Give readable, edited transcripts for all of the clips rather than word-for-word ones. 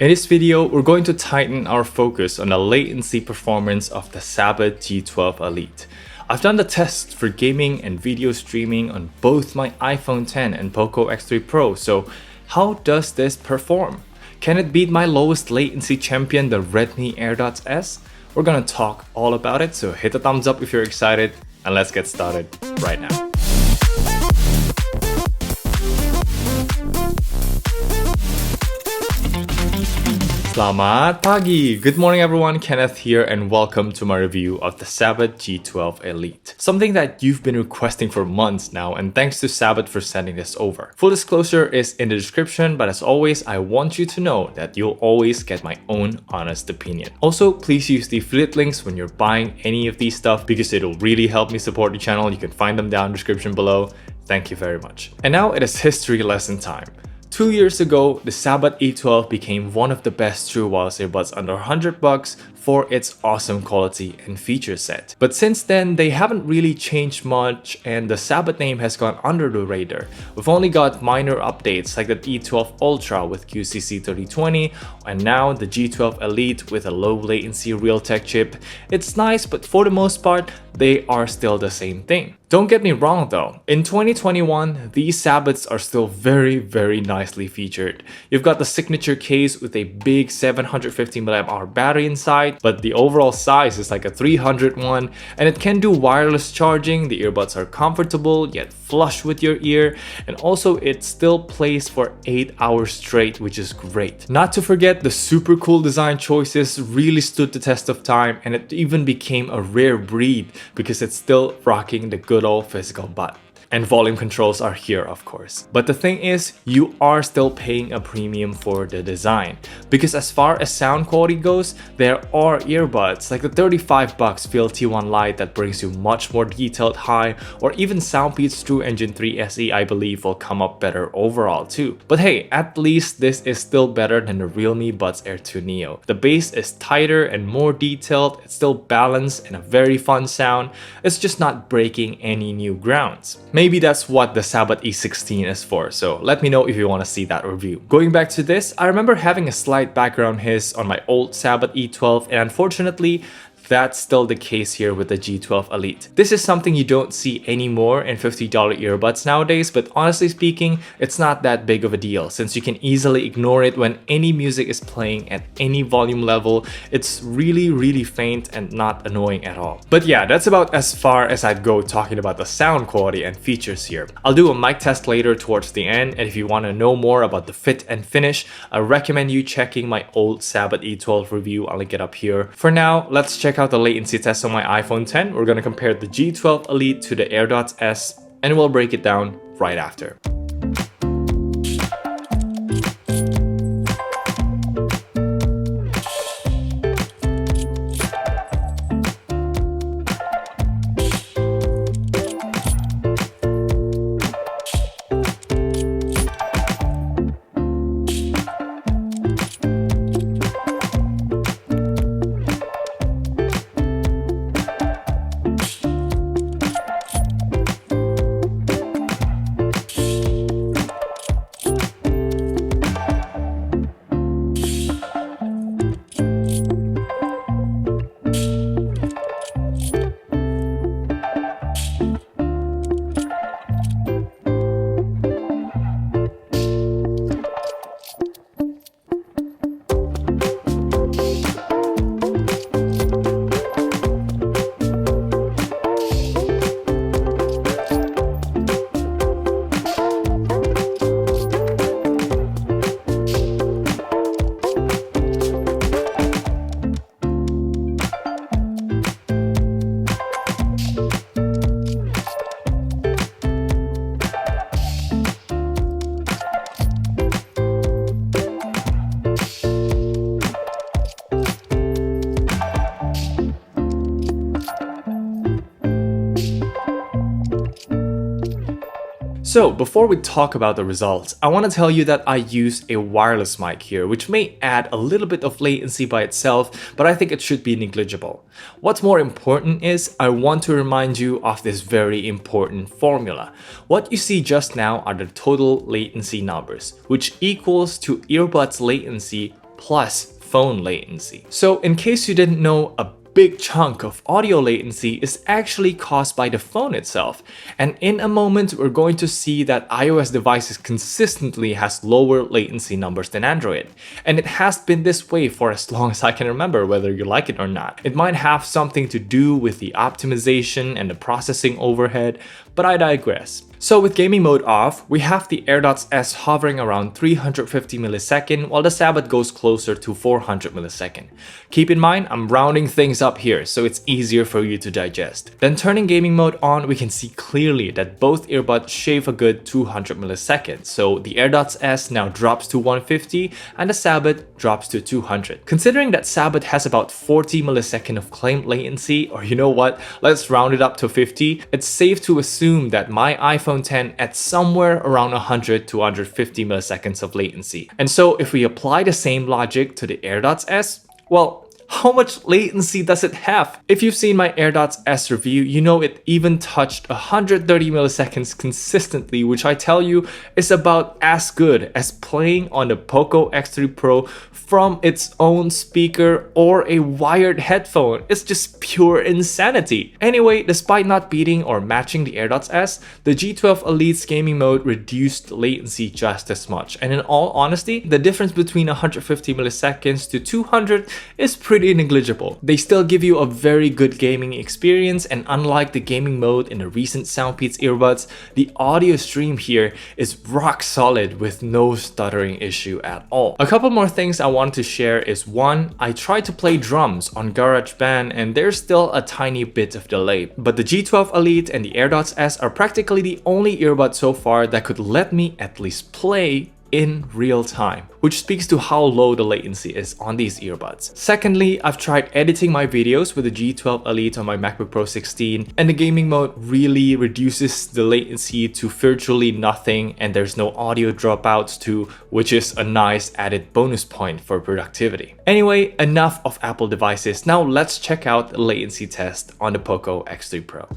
In this video, we're going to tighten our focus on the latency performance of the Sabbat G12 Elite. I've done the tests for gaming and video streaming on both my iPhone X and Poco X3 Pro, so how does this perform? Can it beat my lowest latency champion, the Redmi AirDots S? We're gonna talk all about it, so hit the thumbs up if you're excited, and let's get started right now. Selamat pagi! Good morning everyone, Kenneth here and welcome to my review of the Sabbat G12 Elite. Something that you've been requesting for months now, and thanks to Sabbat for sending this over. Full disclosure is in the description, but as always, I want you to know that you'll always get my own honest opinion. Also, please use the affiliate links when you're buying any of these stuff because it'll really help me support the channel. You can find them down in the description below. Thank you very much. And now it is history lesson time. 2 years ago, the Sabbat E12 became one of the best true wireless earbuds under $100 for its awesome quality and feature set. But since then, they haven't really changed much and the Sabbat name has gone under the radar. We've only got minor updates like the E12 Ultra with QCC 3020 and now the G12 Elite with a low latency Realtek chip. It's nice, but for the most part, they are still the same thing. Don't get me wrong though, in 2021, these Sabbats are still very nicely featured. You've got the signature case with a big 750 mAh battery inside, but the overall size is like a 300 one, and it can do wireless charging. The earbuds are comfortable yet flush with your ear, and also it still plays for 8 hours straight, which is great. Not to forget, the super cool design choices really stood the test of time, and it even became a rare breed because it's still rocking the good old physical butt. And volume controls are here, of course. But the thing is, you are still paying a premium for the design. Because as far as sound quality goes, there are earbuds like the $35 Feel T1 Lite that brings you much more detailed high, or even Soundpeat's True Engine 3 SE I believe will come up better overall too. But hey, at least this is still better than the Realme Buds Air 2 Neo. The bass is tighter and more detailed, it's still balanced and a very fun sound. It's just not breaking any new grounds. Maybe that's what the Sabbat E16 is for, so let me know if you want to see that review. Going back to this, I remember having a slight background hiss on my old Sabbat E12, and unfortunately, that's still the case here with the G12 Elite. This is something you don't see anymore in $50 earbuds nowadays, but honestly speaking, it's not that big of a deal since you can easily ignore it when any music is playing at any volume level. It's really faint and not annoying at all. But yeah, that's about as far as I'd go talking about the sound quality and features here. I'll do a mic test later towards the end, and if you want to know more about the fit and finish, I recommend you checking my old Sabbat E12 review. I'll link it up here. For now, let's check out the latency test on my iPhone X. We're going to compare the G12 Elite to the AirDots S, and we'll break it down right after. So before we talk about the results, I want to tell you that I use a wireless mic here, which may add a little bit of latency by itself, but I think it should be negligible. What's more important is I want to remind you of this very important formula. What you see just now are the total latency numbers, which equals to earbuds latency plus phone latency. So in case you didn't know, a big chunk of audio latency is actually caused by the phone itself. And in a moment, we're going to see that iOS devices consistently has lower latency numbers than Android. And it has been this way for as long as I can remember, whether you like it or not. It might have something to do with the optimization and the processing overhead, but I digress. So with gaming mode off, we have the AirDots S hovering around 350 millisecond while the Sabbat goes closer to 400 millisecond. Keep in mind, I'm rounding things up here so it's easier for you to digest. Then turning gaming mode on, we can see clearly that both earbuds shave a good 200 milliseconds. So the AirDots S now drops to 150 and the Sabbat drops to 200. Considering that Sabbat has about 40 millisecond of claimed latency, or you know what, let's round it up to 50, it's safe to assume that my iPhone 10 at somewhere around 100 to 150 milliseconds of latency. And so if we apply the same logic to the AirDots S, well, how much latency does it have? If you've seen my AirDots S review, you know it even touched 130 milliseconds consistently, which I tell you is about as good as playing on the Poco X3 Pro from its own speaker or a wired headphone. It's just pure insanity. Anyway, despite not beating or matching the AirDots S, the G12 Elite's gaming mode reduced latency just as much. And in all honesty, the difference between 150 milliseconds to 200 is pretty negligible. They still give you a very good gaming experience, and unlike the gaming mode in the recent Soundpeats earbuds, the audio stream here is rock solid with no stuttering issue at all. A couple more things I want to share is one, I tried to play drums on GarageBand and there's still a tiny bit of delay, but the G12 Elite and the AirDots S are practically the only earbuds so far that could let me at least play in real time, which speaks to how low the latency is on these earbuds. Secondly, I've tried editing my videos with the G12 Elite on my MacBook Pro 16, and the gaming mode really reduces the latency to virtually nothing, and there's no audio dropouts too, which is a nice added bonus point for productivity. Anyway, enough of Apple devices. Now let's check out the latency test on the Poco X3 Pro.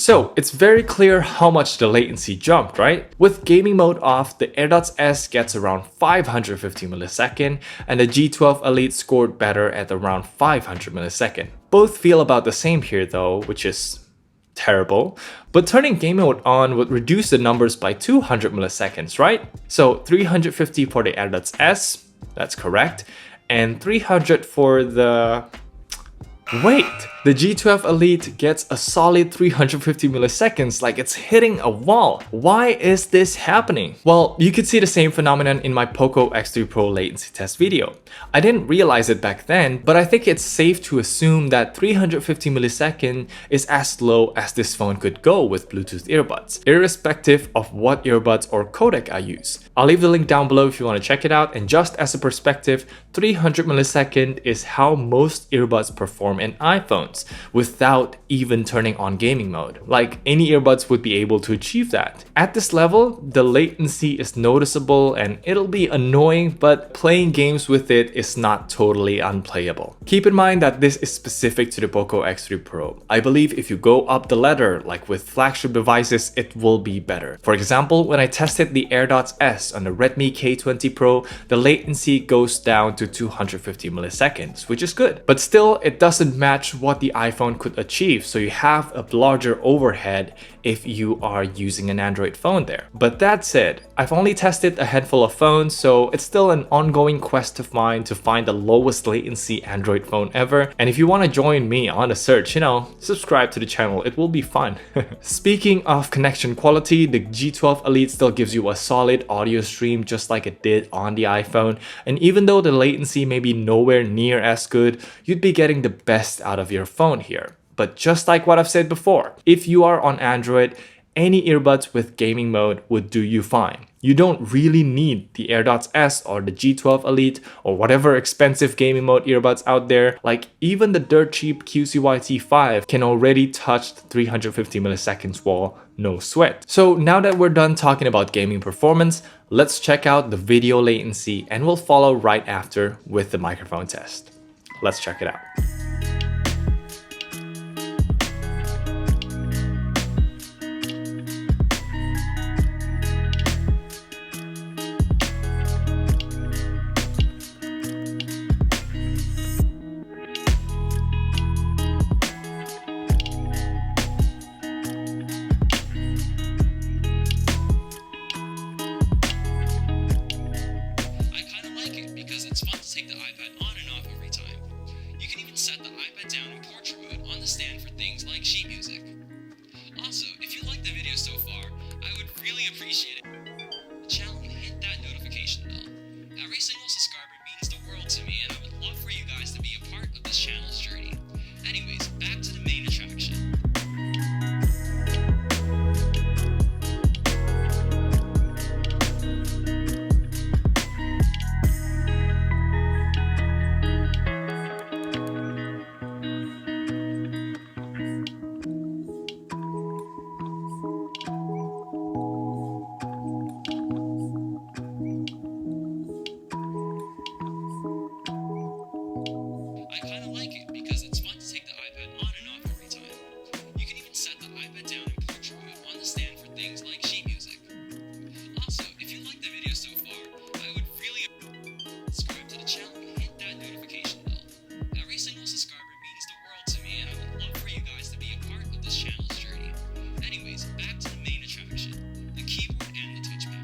So it's very clear how much the latency jumped, right? With gaming mode off, the AirDots S gets around 550 millisecond and the G12 Elite scored better at around 500 millisecond. Both feel about the same here though, which is terrible. But turning game mode on would reduce the numbers by 200 milliseconds, right? So 350 for the AirDots S, that's correct, and 300 for the... Wait, the G12 Elite gets a solid 350 milliseconds like it's hitting a wall. Why is this happening? Well, you could see the same phenomenon in my Poco X3 Pro latency test video. I didn't realize it back then, but I think it's safe to assume that 350 millisecond is as low as this phone could go with Bluetooth earbuds, irrespective of what earbuds or codec I use. I'll leave the link down below if you want to check it out, and just as a perspective, 300 millisecond is how most earbuds perform in iPhones without even turning on gaming mode. Like any earbuds would be able to achieve that. At this level, the latency is noticeable and it'll be annoying, but playing games with it is not totally unplayable. Keep in mind that this is specific to the Poco X3 Pro. I believe if you go up the ladder, like with flagship devices, it will be better. For example, when I tested the AirDots S on the Redmi K20 Pro, the latency goes down to 250 milliseconds, which is good. But still, it doesn't match what the iPhone could achieve, so you have a larger overhead if you are using an Android phone there. But that said, I've only tested a handful of phones, so it's still an ongoing quest of mine to find the lowest latency Android phone ever. And if you want to join me on the search, subscribe to the channel, it will be fun. Speaking of connection quality, the G12 Elite still gives you a solid audio stream just like it did on the iPhone. And even though the latency may be nowhere near as good, you'd be getting the best out of your phone here. But just like what I've said before, if you are on Android, any earbuds with gaming mode would do you fine. You don't really need the AirDots S or the G12 Elite or whatever expensive gaming mode earbuds out there. Like even the dirt cheap QCY-T5 can already touch 350 milliseconds wall, no sweat. So now that we're done talking about gaming performance, let's check out the video latency and we'll follow right after with the microphone test. Let's check it out.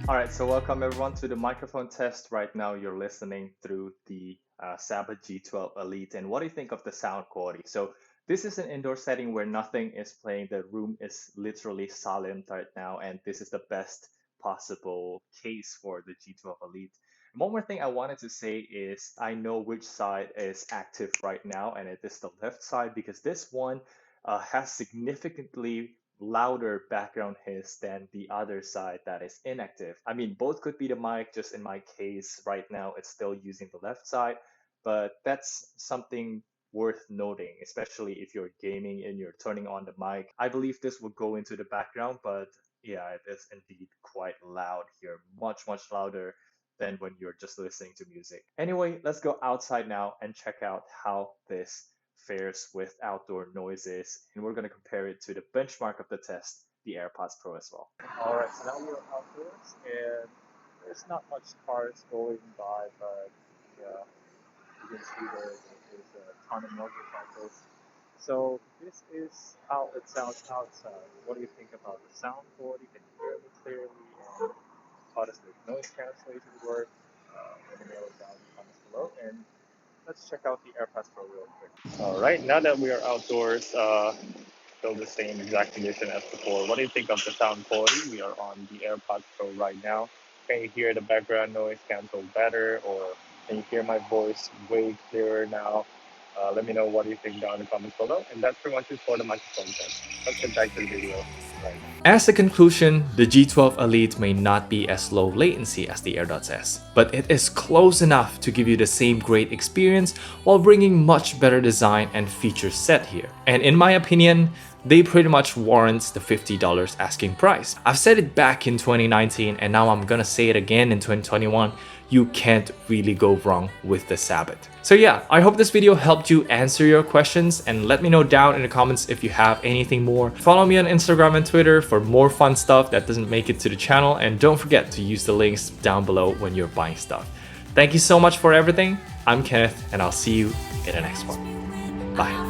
Alright, so welcome everyone to the microphone test. Right now you're listening through the Sabbat G12 Elite. And what do you think of the sound quality? So this is an indoor setting where nothing is playing. The room is literally silent right now, and this is the best possible case for the G12 Elite. And one more thing I wanted to say is I know which side is active right now, and it is the left side because this one has significantly louder background hiss than the other side that is inactive. I mean, both could be the mic, just in my case, right now it's still using the left side, but that's something worth noting, especially if you're gaming and you're turning on the mic. I believe this will go into the background, but yeah, it is indeed quite loud here, much, much louder than when you're just listening to music. Anyway, let's go outside now and check out how this fares with outdoor noises, and we're going to compare it to the benchmark of the test, the AirPods Pro as well. All right, so now we're outdoors, and there's not much cars going by, but yeah, you can see there's a ton of motorcycles. So this is how it sounds outside. What do you think about the sound quality? Can you hear me clearly? And how does the noise cancellation work? Let me know it down in the comments below. And let's check out the AirPods Pro real quick. All right, now that we are outdoors, still the same exact condition as before. What do you think of the sound quality? We are on the AirPods Pro right now. Can you hear the background noise cancel better, or can you hear my voice way clearer now? Let me know what you think down in the comments below. And that's pretty much it for the microphone test. Let's get back to the video. Right. As a conclusion, the G12 Elite may not be as low latency as the AirDots S, but it is close enough to give you the same great experience while bringing much better design and feature set here. And in my opinion, they pretty much warrants the $50 asking price. I've said it back in 2019 and now I'm gonna say it again in 2021. You can't really go wrong with the Sabbat. So yeah, I hope this video helped you answer your questions, and let me know down in the comments if you have anything more. Follow me on Instagram and Twitter for more fun stuff that doesn't make it to the channel, and don't forget to use the links down below when you're buying stuff. Thank you so much for everything. I'm Kenneth, and I'll see you in the next one. Bye.